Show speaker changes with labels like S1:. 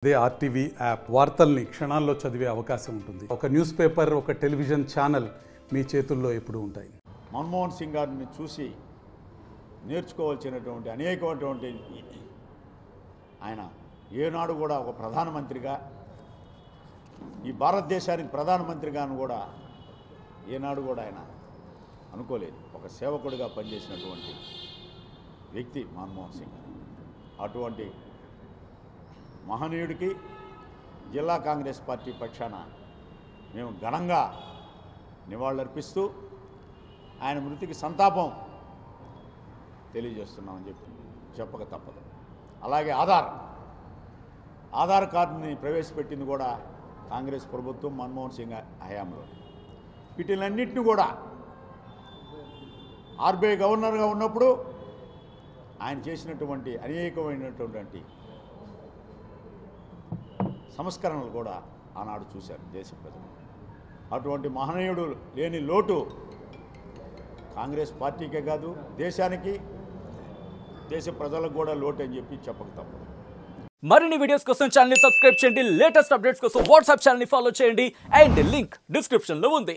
S1: అదే RTV app వార్తల్ని క్షణాల్లో చదివే అవకాశం ఉంటుంది. ఒక న్యూస్ పేపర్, ఒక టెలివిజన్ ఛానల్ మీ చేతుల్లో ఎప్పుడూ ఉంటాయి.
S2: మన్మోహన్ సింగ్ గారిని చూసి నేర్చుకోవాల్సినటువంటి అనేకమైనటువంటి ఆయన ఏనాడు కూడా ఒక ప్రధానమంత్రిగా, ఈ భారతదేశానికి ప్రధానమంత్రిగాను కూడా ఏనాడు కూడా ఆయన అనుకోలేదు. ఒక సేవకుడిగా పనిచేసినటువంటి వ్యక్తి మన్మోహన్ సింగ్. అటువంటి మహనీయుడికి జిల్లా కాంగ్రెస్ పార్టీ పక్షాన మేము ఘనంగా నివాళులర్పిస్తూ ఆయన మృతికి సంతాపం తెలియజేస్తున్నామని చెప్పక తప్పదు. అలాగే ఆధార్ కార్డుని ప్రవేశపెట్టింది కూడా కాంగ్రెస్ ప్రభుత్వం మన్మోహన్ సింగ్ హయాంలో. వీటిలన్నింటినీ కూడా ఆర్బీఐ గవర్నర్గా ఉన్నప్పుడు ఆయన చేసినటువంటి అనేకమైనటువంటి సంస్కరణలు కూడా ఆనాడు చూశారు దేశ ప్రజలు. అటువంటి మహనీయుడు లేని లోటు కాంగ్రెస్ పార్టీకే కాదు, దేశానికి, దేశ ప్రజలకు కూడా లోటు అని చెప్పక తప్పదు.
S3: మరిన్ని వీడియోస్ కోసం ఛానల్ ని సబ్స్క్రైబ్ చేయండి. లేటెస్ట్ అప్డేట్స్ కోసం వాట్సాప్ ఛానల్ ని ఫాలో చేయండి. అండ్ లింక్ డిస్క్రిప్షన్ లో ఉంది.